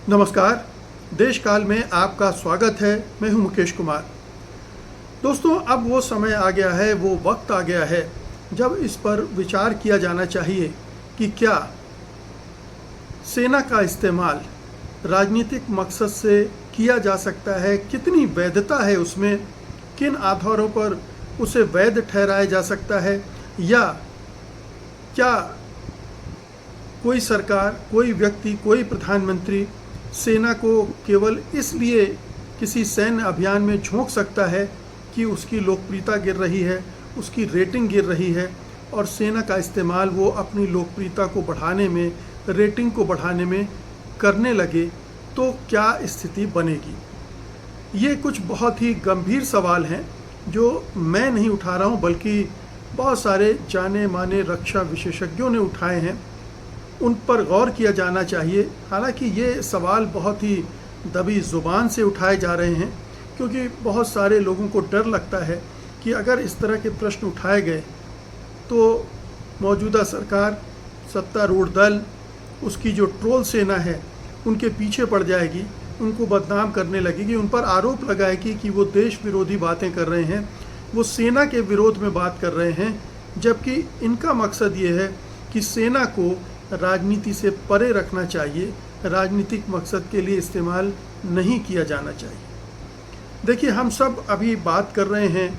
नमस्कार। देश काल में आपका स्वागत है। मैं हूं मुकेश कुमार। दोस्तों, अब वो समय आ गया है, वो वक्त आ गया है जब इस पर विचार किया जाना चाहिए कि क्या सेना का इस्तेमाल राजनीतिक मकसद से किया जा सकता है, कितनी वैधता है उसमें, किन आधारों पर उसे वैध ठहराया जा सकता है, या क्या कोई सरकार, कोई व्यक्ति, कोई प्रधानमंत्री सेना को केवल इसलिए किसी सैन्य अभियान में झोंक सकता है कि उसकी लोकप्रियता गिर रही है, उसकी रेटिंग गिर रही है, और सेना का इस्तेमाल वो अपनी लोकप्रियता को बढ़ाने में, रेटिंग को बढ़ाने में करने लगे, तो क्या स्थिति बनेगी। ये कुछ बहुत ही गंभीर सवाल हैं जो मैं नहीं उठा रहा हूँ, बल्कि बहुत सारे जाने माने रक्षा विशेषज्ञों ने उठाए हैं। उन पर गौर किया जाना चाहिए। हालांकि ये सवाल बहुत ही दबी ज़ुबान से उठाए जा रहे हैं, क्योंकि बहुत सारे लोगों को डर लगता है कि अगर इस तरह के प्रश्न उठाए गए तो मौजूदा सरकार, सत्तारूढ़ दल, उसकी जो ट्रोल सेना है, उनके पीछे पड़ जाएगी, उनको बदनाम करने लगेगी, उन पर आरोप लगाएगी कि वो देश विरोधी बातें कर रहे हैं, वो सेना के विरोध में बात कर रहे हैं, जबकि इनका मकसद ये है कि सेना को राजनीति से परे रखना चाहिए, राजनीतिक मकसद के लिए इस्तेमाल नहीं किया जाना चाहिए। देखिए, हम सब अभी बात कर रहे हैं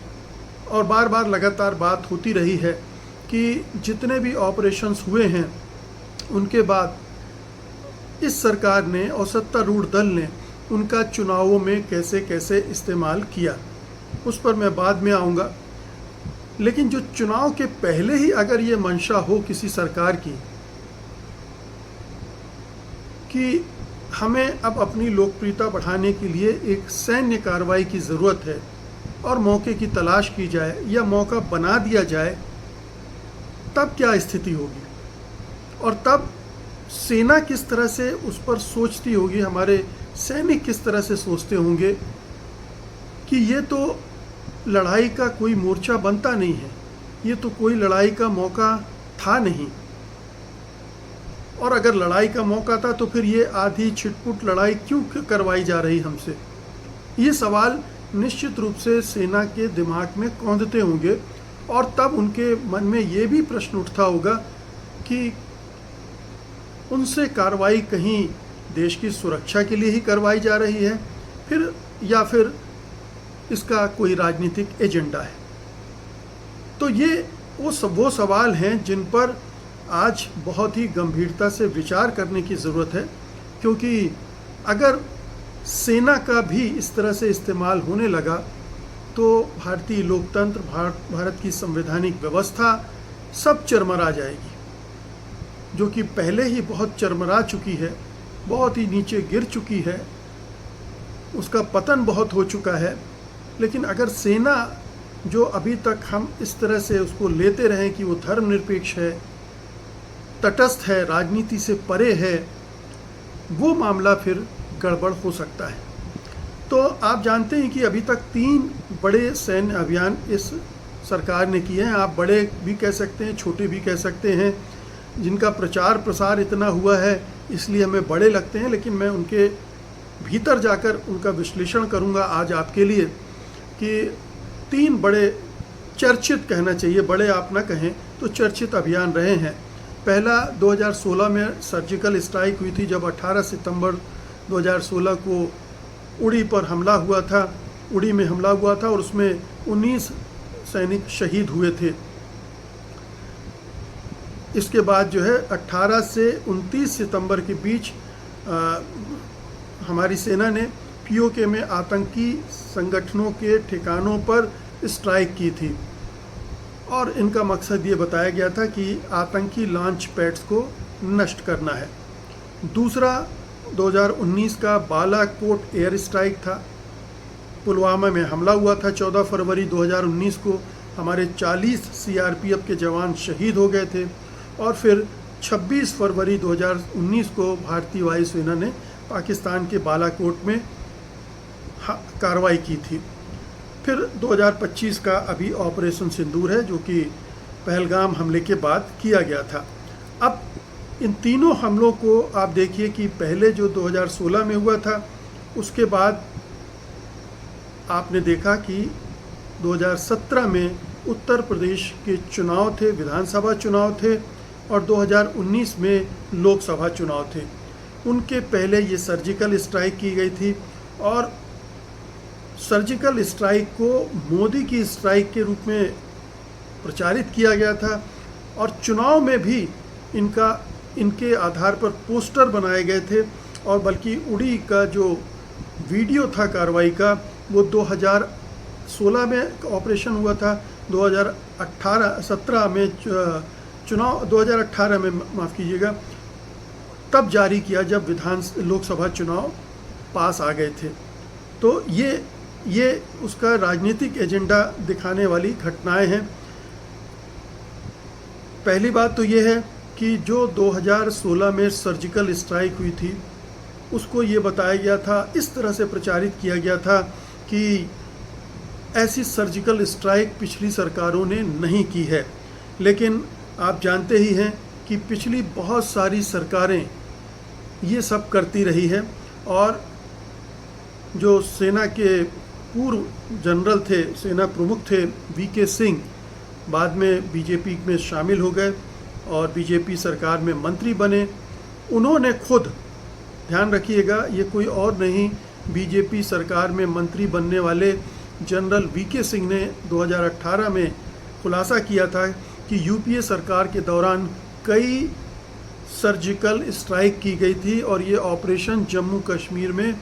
और बार बार लगातार बात होती रही है कि जितने भी ऑपरेशंस हुए हैं उनके बाद इस सरकार ने और सत्तारूढ़ दल ने उनका चुनावों में कैसे कैसे इस्तेमाल किया, उस पर मैं बाद में आऊँगा। लेकिन जो चुनाव के पहले ही अगर ये मंशा हो किसी सरकार की कि हमें अब अपनी लोकप्रियता बढ़ाने के लिए एक सैन्य कार्रवाई की ज़रूरत है और मौके की तलाश की जाए या मौका बना दिया जाए, तब क्या स्थिति होगी और तब सेना किस तरह से उस पर सोचती होगी, हमारे सैनिक किस तरह से सोचते होंगे कि ये तो लड़ाई का कोई मोर्चा बनता नहीं है, ये तो कोई लड़ाई का मौका था नहीं, और अगर लड़ाई का मौका था तो फिर ये आधी छिटपुट लड़ाई क्यों करवाई जा रही हमसे। ये सवाल निश्चित रूप से सेना के दिमाग में कौंधते होंगे, और तब उनके मन में ये भी प्रश्न उठता होगा कि उनसे कार्रवाई कहीं देश की सुरक्षा के लिए ही करवाई जा रही है फिर, या फिर इसका कोई राजनीतिक एजेंडा है। तो ये वो सवाल हैं जिन पर आज बहुत ही गंभीरता से विचार करने की ज़रूरत है, क्योंकि अगर सेना का भी इस तरह से इस्तेमाल होने लगा तो भारतीय लोकतंत्र, भारत की संवैधानिक व्यवस्था सब चरमरा जाएगी, जो कि पहले ही बहुत चरमरा चुकी है, बहुत ही नीचे गिर चुकी है, उसका पतन बहुत हो चुका है। लेकिन अगर सेना, जो अभी तक हम इस तरह से उसको लेते रहें कि वो धर्मनिरपेक्ष है, तटस्थ है, राजनीति से परे है, वो मामला फिर गड़बड़ हो सकता है। तो आप जानते हैं कि अभी तक 3 बड़े सैन्य अभियान इस सरकार ने किए हैं। आप बड़े भी कह सकते हैं, छोटे भी कह सकते हैं, जिनका प्रचार प्रसार इतना हुआ है इसलिए हमें बड़े लगते हैं, लेकिन मैं उनके भीतर जाकर उनका विश्लेषण करूंगा आज आपके लिए कि 3 बड़े चर्चित, कहना चाहिए, बड़े आप ना कहें तो चर्चित अभियान रहे हैं। पहला 2016 में सर्जिकल स्ट्राइक हुई थी, जब 18 सितंबर 2016 को उड़ी पर हमला हुआ था, उड़ी में हमला हुआ था और उसमें 19 सैनिक शहीद हुए थे। इसके बाद जो है 18 से 29 सितंबर के बीच हमारी सेना ने पीओके में आतंकी संगठनों के ठिकानों पर स्ट्राइक की थी, और इनका मकसद ये बताया गया था कि आतंकी लॉन्च पैड्स को नष्ट करना है। दूसरा 2019 का बालाकोट एयर स्ट्राइक था। पुलवामा में हमला हुआ था 14 फरवरी 2019 को, हमारे 40 सीआरपीएफ के जवान शहीद हो गए थे, और फिर 26 फरवरी 2019 को भारतीय वायुसेना ने पाकिस्तान के बालाकोट में कार्रवाई की थी। फिर 2025 का अभी ऑपरेशन सिंदूर है, जो कि पहलगाम हमले के बाद किया गया था। अब इन तीनों हमलों को आप देखिए कि पहले जो 2016 में हुआ था, उसके बाद आपने देखा कि 2017 में उत्तर प्रदेश के चुनाव थे, विधानसभा चुनाव थे, और 2019 में लोकसभा चुनाव थे। उनके पहले ये सर्जिकल स्ट्राइक की गई थी, और सर्जिकल स्ट्राइक को मोदी की स्ट्राइक के रूप में प्रचारित किया गया था, और चुनाव में भी इनके आधार पर पोस्टर बनाए गए थे। और बल्कि उड़ी का जो वीडियो था कार्रवाई का, वो 2016 में ऑपरेशन हुआ था, 2017 में चुनाव 2018 में, माफ़ कीजिएगा, तब जारी किया जब लोकसभा चुनाव पास आ गए थे। तो ये उसका राजनीतिक एजेंडा दिखाने वाली घटनाएं हैं। पहली बात तो ये है कि जो 2016 में सर्जिकल स्ट्राइक हुई थी, उसको ये बताया गया था, इस तरह से प्रचारित किया गया था कि ऐसी सर्जिकल स्ट्राइक पिछली सरकारों ने नहीं की है। लेकिन आप जानते ही हैं कि पिछली बहुत सारी सरकारें ये सब करती रही है, और जो सेना के पूर्व जनरल थे, सेना प्रमुख थे वीके सिंह, बाद में बीजेपी में शामिल हो गए और बीजेपी सरकार में मंत्री बने। उन्होंने खुद, ध्यान रखिएगा, ये कोई और नहीं, बीजेपी सरकार में मंत्री बनने वाले जनरल वीके सिंह ने 2018 में खुलासा किया था कि यूपीए सरकार के दौरान कई सर्जिकल स्ट्राइक की गई थी, और ये ऑपरेशन जम्मू कश्मीर में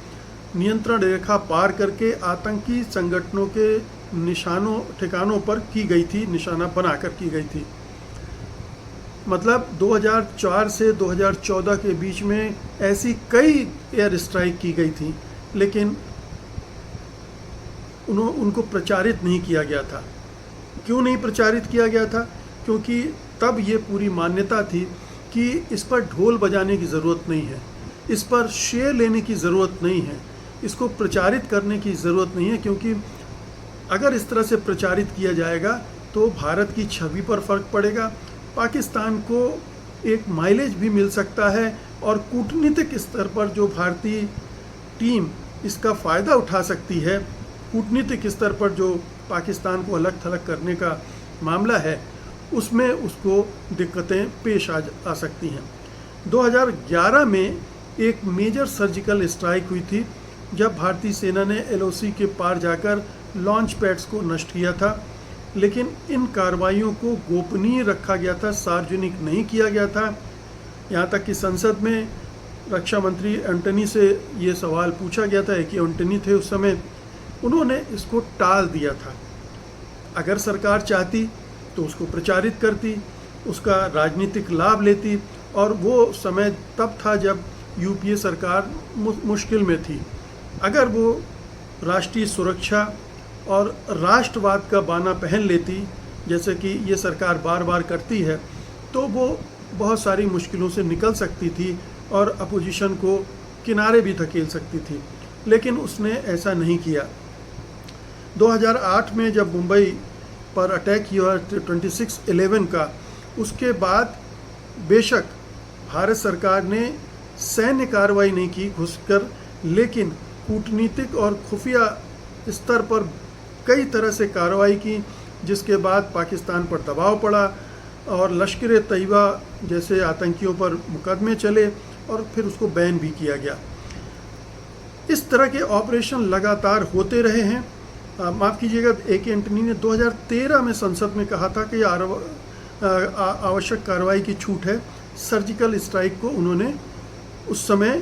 नियंत्रण रेखा पार करके आतंकी संगठनों के ठिकानों पर की गई थी, निशाना बनाकर की गई थी। मतलब 2004 से 2014 के बीच में ऐसी कई एयर स्ट्राइक की गई थी, लेकिन उनको प्रचारित नहीं किया गया था। क्यों नहीं प्रचारित किया गया था? क्योंकि तब ये पूरी मान्यता थी कि इस पर ढोल बजाने की ज़रूरत नहीं है, इस पर शेयर लेने की ज़रूरत नहीं है, इसको प्रचारित करने की ज़रूरत नहीं है, क्योंकि अगर इस तरह से प्रचारित किया जाएगा तो भारत की छवि पर फ़र्क पड़ेगा, पाकिस्तान को एक माइलेज भी मिल सकता है, और कूटनीतिक स्तर पर जो भारतीय टीम इसका फ़ायदा उठा सकती है, कूटनीतिक स्तर पर जो पाकिस्तान को अलग थलग करने का मामला है, उसमें उसको दिक्कतें पेश आ सकती हैं। 2011 में एक मेजर सर्जिकल स्ट्राइक हुई थी, जब भारतीय सेना ने एलओसी के पार जाकर लॉन्च पैड्स को नष्ट किया था, लेकिन इन कार्रवाइयों को गोपनीय रखा गया था, सार्वजनिक नहीं किया गया था। यहाँ तक कि संसद में रक्षा मंत्री एंटनी से ये सवाल पूछा गया था कि एंटनी थे उस समय, उन्होंने इसको टाल दिया था। अगर सरकार चाहती तो उसको प्रचारित करती, उसका राजनीतिक लाभ लेती, और वो समय तब था जब यूपीए सरकार मुश्किल में थी। अगर वो राष्ट्रीय सुरक्षा और राष्ट्रवाद का बाना पहन लेती, जैसे कि ये सरकार बार बार करती है, तो वो बहुत सारी मुश्किलों से निकल सकती थी और अपोजिशन को किनारे भी धकेल सकती थी, लेकिन उसने ऐसा नहीं किया। 2008 में जब मुंबई पर अटैक हुआ 26/11 का, उसके बाद बेशक भारत सरकार ने सैन्य कार्रवाई नहीं की घुसकर, लेकिन कूटनीतिक और खुफिया स्तर पर कई तरह से कार्रवाई की, जिसके बाद पाकिस्तान पर दबाव पड़ा और लश्कर तैयबा जैसे आतंकियों पर मुकदमे चले और फिर उसको बैन भी किया गया। इस तरह के ऑपरेशन लगातार होते रहे हैं। माफ़ कीजिएगा, ए.के. एंटनी ने 2013 में संसद में कहा था कि आवश्यक कार्रवाई की छूट है। सर्जिकल स्ट्राइक को उन्होंने उस समय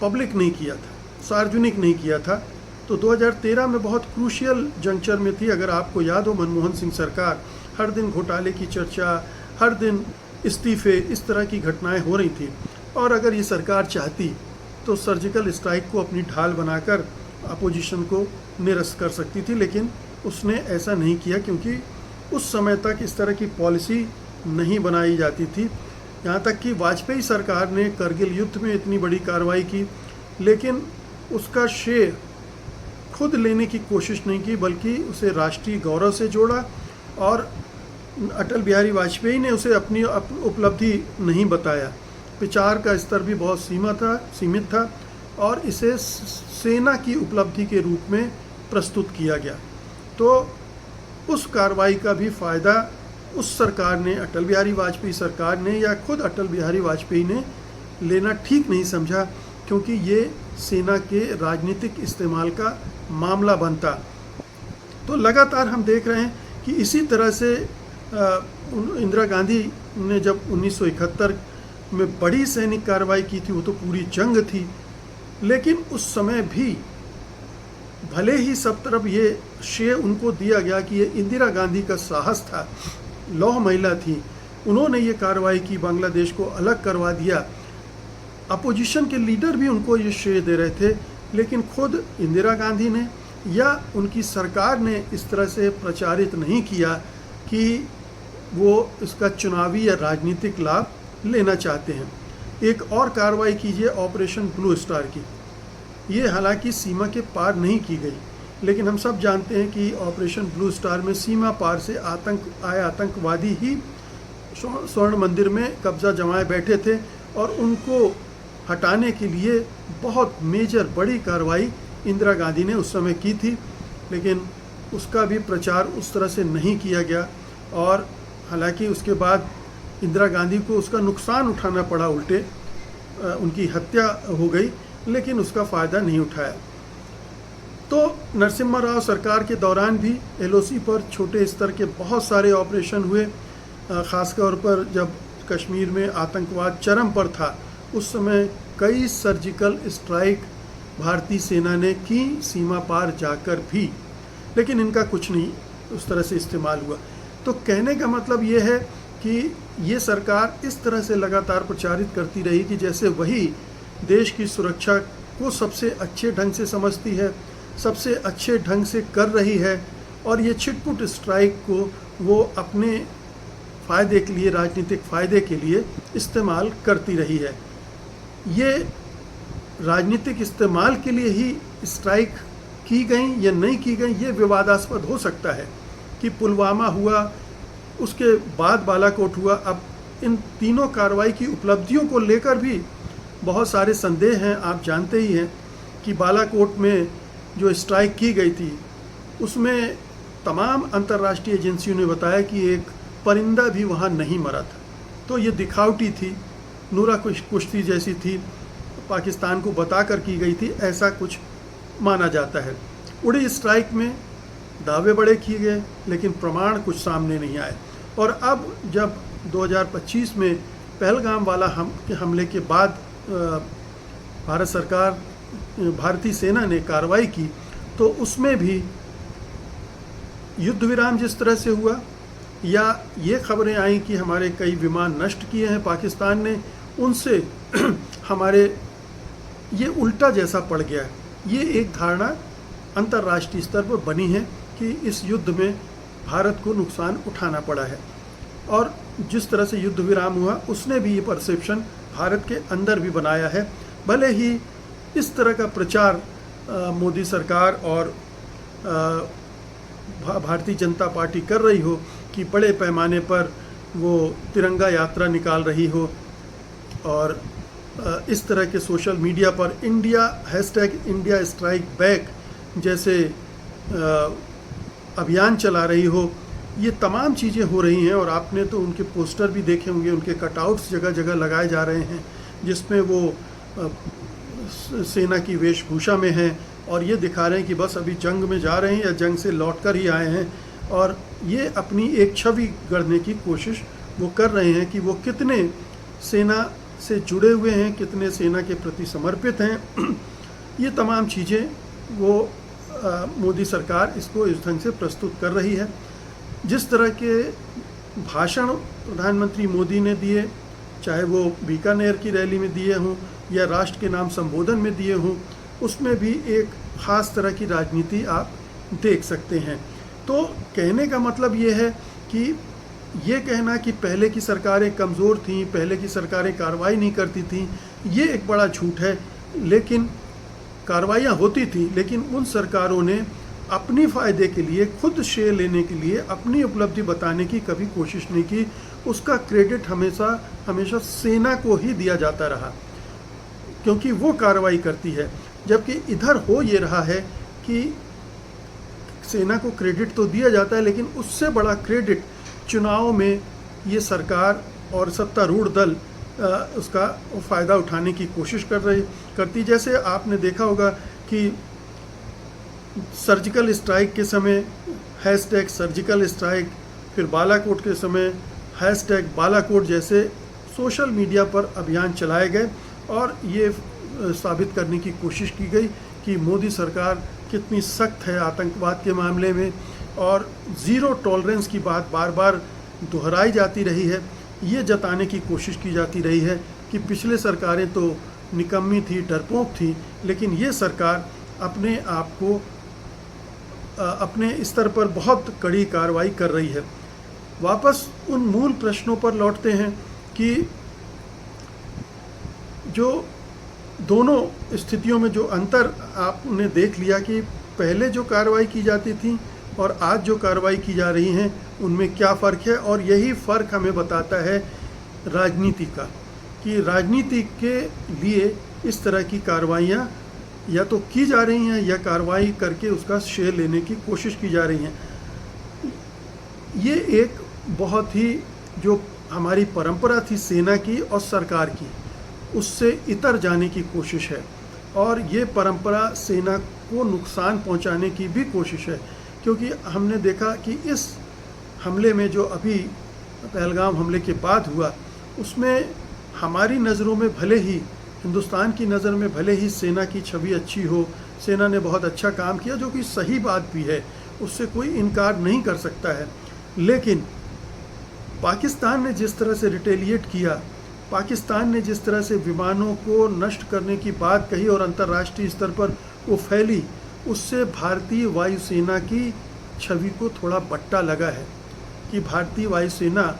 पब्लिक नहीं किया था, सार्वजनिक नहीं किया था। तो 2013 में बहुत क्रूशियल जंक्चर में थी। अगर आपको याद हो, मनमोहन सिंह सरकार, हर दिन घोटाले की चर्चा, हर दिन इस्तीफे, इस तरह की घटनाएं हो रही थी। और अगर ये सरकार चाहती तो सर्जिकल स्ट्राइक को अपनी ढाल बनाकर अपोजिशन को निरस्त कर सकती थी, लेकिन उसने ऐसा नहीं किया, क्योंकि उस समय तक इस तरह की पॉलिसी नहीं बनाई जाती थी। यहाँ तक कि वाजपेयी सरकार ने करगिल युद्ध में इतनी बड़ी कार्रवाई की, लेकिन उसका श्रेय खुद लेने की कोशिश नहीं की, बल्कि उसे राष्ट्रीय गौरव से जोड़ा और अटल बिहारी वाजपेयी ने उसे अपनी उपलब्धि नहीं बताया। विचार का स्तर भी बहुत सीमित था और इसे सेना की उपलब्धि के रूप में प्रस्तुत किया गया। तो उस कार्रवाई का भी फ़ायदा उस सरकार ने, अटल बिहारी वाजपेयी सरकार ने या खुद अटल बिहारी वाजपेयी ने लेना ठीक नहीं समझा, क्योंकि ये सेना के राजनीतिक इस्तेमाल का मामला बनता। तो लगातार हम देख रहे हैं कि इसी तरह से इंदिरा गांधी ने जब 1971 में बड़ी सैनिक कार्रवाई की थी, वो तो पूरी जंग थी, लेकिन उस समय भी भले ही सब तरफ ये श्रेय उनको दिया गया कि ये इंदिरा गांधी का साहस था, लौह महिला थी, उन्होंने ये कार्रवाई की, बांग्लादेश को अलग करवा दिया। अपोजिशन के लीडर भी उनको ये श्रेय दे रहे थे, लेकिन खुद इंदिरा गांधी ने या उनकी सरकार ने इस तरह से प्रचारित नहीं किया कि वो इसका चुनावी या राजनीतिक लाभ लेना चाहते हैं। एक और कार्रवाई कीजिए ऑपरेशन ब्लू स्टार की, ये हालांकि सीमा के पार नहीं की गई, लेकिन हम सब जानते हैं कि ऑपरेशन ब्लू स्टार में सीमा पार से आतंकवादी ही स्वर्ण मंदिर में कब्जा जमाए बैठे थे और उनको हटाने के लिए बहुत मेजर बड़ी कार्रवाई इंदिरा गांधी ने उस समय की थी, लेकिन उसका भी प्रचार उस तरह से नहीं किया गया और हालांकि उसके बाद इंदिरा गांधी को उसका नुकसान उठाना पड़ा, उल्टे उनकी हत्या हो गई, लेकिन उसका फ़ायदा नहीं उठाया। तो नरसिम्हा राव सरकार के दौरान भी एलओसी पर छोटे स्तर के बहुत सारे ऑपरेशन हुए, ख़ासतौर पर जब कश्मीर में आतंकवाद चरम पर था, उस समय कई सर्जिकल स्ट्राइक भारतीय सेना ने की सीमा पार जाकर भी, लेकिन इनका कुछ नहीं उस तरह से इस्तेमाल हुआ। तो कहने का मतलब ये है कि ये सरकार इस तरह से लगातार प्रचारित करती रही कि जैसे वही देश की सुरक्षा को सबसे अच्छे ढंग से समझती है, सबसे अच्छे ढंग से कर रही है, और ये छिटपुट स्ट्राइक को वो अपने फ़ायदे के लिए, राजनीतिक फ़ायदे के लिए इस्तेमाल करती रही है। ये राजनीतिक इस्तेमाल के लिए ही स्ट्राइक की गई या नहीं की गई, ये विवादास्पद हो सकता है कि पुलवामा हुआ, उसके बाद बालाकोट हुआ। अब इन तीनों कार्रवाई की उपलब्धियों को लेकर भी बहुत सारे संदेह हैं। आप जानते ही हैं कि बालाकोट में जो स्ट्राइक की गई थी उसमें तमाम अंतर्राष्ट्रीय एजेंसियों ने बताया कि एक परिंदा भी वहाँ नहीं मरा था। तो ये दिखावटी थी, नूरा कुश्ती जैसी थी, पाकिस्तान को बताकर की गई थी, ऐसा कुछ माना जाता है। उड़ी स्ट्राइक में दावे बड़े किए गए, लेकिन प्रमाण कुछ सामने नहीं आए। और अब जब 2025 में पहलगाम वाला हमले के बाद भारत सरकार, भारतीय सेना ने कार्रवाई की, तो उसमें भी युद्ध विराम जिस तरह से हुआ, या ये खबरें आई कि हमारे कई विमान नष्ट किए हैं पाकिस्तान ने, उनसे हमारे ये उल्टा जैसा पड़ गया है। ये एक धारणा अंतर्राष्ट्रीय स्तर पर बनी है कि इस युद्ध में भारत को नुकसान उठाना पड़ा है, और जिस तरह से युद्ध विराम हुआ उसने भी ये परसेप्शन भारत के अंदर भी बनाया है। भले ही इस तरह का प्रचार मोदी सरकार और भारतीय जनता पार्टी कर रही हो कि बड़े पैमाने पर वो तिरंगा यात्रा निकाल रही हो और इस तरह के सोशल मीडिया पर #इंडिया स्ट्राइक बैक जैसे अभियान चला रही हो, ये तमाम चीज़ें हो रही हैं। और आपने तो उनके पोस्टर भी देखे होंगे, उनके कटआउट्स जगह जगह लगाए जा रहे हैं जिसमें वो सेना की वेशभूषा में हैं और ये दिखा रहे हैं कि बस अभी जंग में जा रहे हैं या जंग से लौट कर ही आए हैं, और ये अपनी एक छवि गढ़ने की कोशिश वो कर रहे हैं कि वो कितने सेना से जुड़े हुए हैं, कितने सेना के प्रति समर्पित हैं। ये तमाम चीज़ें वो मोदी सरकार इसको इस ढंग से प्रस्तुत कर रही है। जिस तरह के भाषण प्रधानमंत्री मोदी ने दिए, चाहे वो बीकानेर की रैली में दिए हों या राष्ट्र के नाम संबोधन में दिए हों, उसमें भी एक ख़ास तरह की राजनीति आप देख सकते हैं। तो कहने का मतलब ये है कि ये कहना कि पहले की सरकारें कमज़ोर थीं, पहले की सरकारें कार्रवाई नहीं करती थीं, ये एक बड़ा झूठ है। लेकिन कार्रवाइयाँ होती थी, लेकिन उन सरकारों ने अपनी फ़ायदे के लिए, खुद श्रेय लेने के लिए, अपनी उपलब्धि बताने की कभी कोशिश नहीं की। उसका क्रेडिट हमेशा हमेशा सेना को ही दिया जाता रहा, क्योंकि वो कार्रवाई करती है। जबकि इधर हो ये रहा है कि सेना को क्रेडिट तो दिया जाता है, लेकिन उससे बड़ा क्रेडिट चुनाव में ये सरकार और सत्तारूढ़ दल उसका फ़ायदा उठाने की कोशिश करती। जैसे आपने देखा होगा कि सर्जिकल स्ट्राइक के समय हैशटैग सर्जिकल स्ट्राइक, फिर बालाकोट के समय हैशटैग बालाकोट जैसे सोशल मीडिया पर अभियान चलाए गए और ये साबित करने की कोशिश की गई कि मोदी सरकार कितनी सख्त है आतंकवाद के मामले में, और ज़ीरो टॉलरेंस की बात बार बार दोहराई जाती रही है। ये जताने की कोशिश की जाती रही है कि पिछले सरकारें तो निकम्मी थी, डरपोक थी, लेकिन ये सरकार अपने आप को अपने स्तर पर बहुत कड़ी कार्रवाई कर रही है। वापस उन मूल प्रश्नों पर लौटते हैं कि जो दोनों स्थितियों में जो अंतर आपने देख लिया कि पहले जो कार्रवाई की जाती थी और आज जो कार्रवाई की जा रही हैं उनमें क्या फ़र्क है। और यही फ़र्क हमें बताता है राजनीति का, कि राजनीति के लिए इस तरह की कार्रवाइयाँ या तो की जा रही हैं या कार्रवाई करके उसका श्रेय लेने की कोशिश की जा रही हैं। ये एक बहुत ही जो हमारी परंपरा थी सेना की और सरकार की, उससे इतर जाने की कोशिश है। और ये परंपरा सेना को नुकसान पहुंचाने की भी कोशिश है, क्योंकि हमने देखा कि इस हमले में जो अभी पहलगाम हमले के बाद हुआ, उसमें हमारी नज़रों में भले ही, हिंदुस्तान की नज़र में भले ही सेना की छवि अच्छी हो, सेना ने बहुत अच्छा काम किया, जो कि सही बात भी है, उससे कोई इनकार नहीं कर सकता है। लेकिन पाकिस्तान ने जिस तरह से रिटेलिएट किया, पाकिस्तान ने जिस तरह से विमानों को नष्ट करने की बात कही और अंतर्राष्ट्रीय स्तर पर वो फैली, उससे भारतीय वायुसेना की छवि को थोड़ा बट्टा लगा है कि भारतीय वायुसेना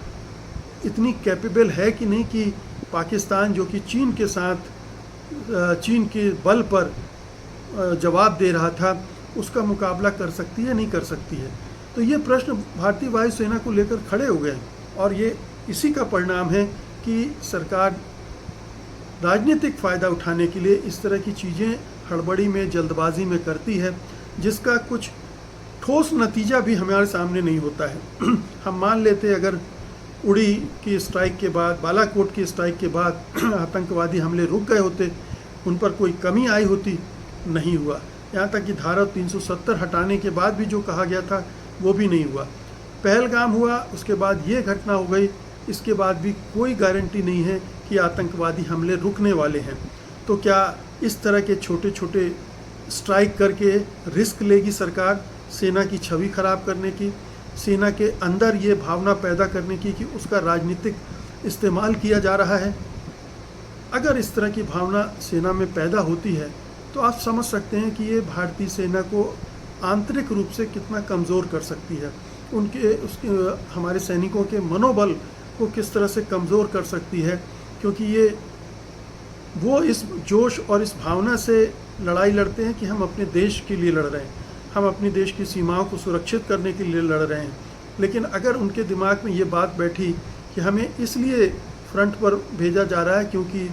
इतनी कैपेबल है कि नहीं कि पाकिस्तान जो कि चीन के साथ, चीन के बल पर जवाब दे रहा था, उसका मुकाबला कर सकती है, नहीं कर सकती है। तो ये प्रश्न भारतीय वायुसेना को लेकर खड़े हो गए हैं और ये इसी का परिणाम है कि सरकार राजनीतिक फ़ायदा उठाने के लिए इस तरह की चीज़ें हड़बड़ी में, जल्दबाजी में करती है, जिसका कुछ ठोस नतीजा भी हमारे सामने नहीं होता है। हम मान लेते अगर उड़ी की स्ट्राइक के बाद, बालाकोट की स्ट्राइक के बाद आतंकवादी हमले रुक गए होते, उन पर कोई कमी आई होती, नहीं हुआ। यहाँ तक कि धारा 370 हटाने के बाद भी जो कहा गया था वो भी नहीं हुआ। पहलगाम हुआ, उसके बाद ये घटना हो गई, इसके बाद भी कोई गारंटी नहीं है कि आतंकवादी हमले रुकने वाले हैं। तो क्या इस तरह के छोटे छोटे स्ट्राइक करके रिस्क लेगी सरकार सेना की छवि खराब करने की, सेना के अंदर ये भावना पैदा करने की कि उसका राजनीतिक इस्तेमाल किया जा रहा है? अगर इस तरह की भावना सेना में पैदा होती है तो आप समझ सकते हैं कि ये भारतीय सेना को आंतरिक रूप से कितना कमज़ोर कर सकती है, उसके हमारे सैनिकों के मनोबल को किस तरह से कमज़ोर कर सकती है, क्योंकि वो इस जोश और इस भावना से लड़ाई लड़ते हैं कि हम अपने देश के लिए लड़ रहे हैं, हम अपने देश की सीमाओं को सुरक्षित करने के लिए लड़ रहे हैं। लेकिन अगर उनके दिमाग में ये बात बैठी कि हमें इसलिए फ्रंट पर भेजा जा रहा है क्योंकि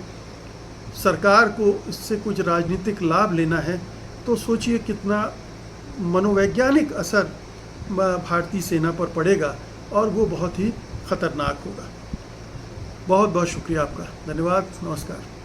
सरकार को इससे कुछ राजनीतिक लाभ लेना है, तो सोचिए कितना मनोवैज्ञानिक असर भारतीय सेना पर पड़ेगा और वो बहुत ही ख़तरनाक होगा। बहुत बहुत शुक्रिया आपका, धन्यवाद, नमस्कार।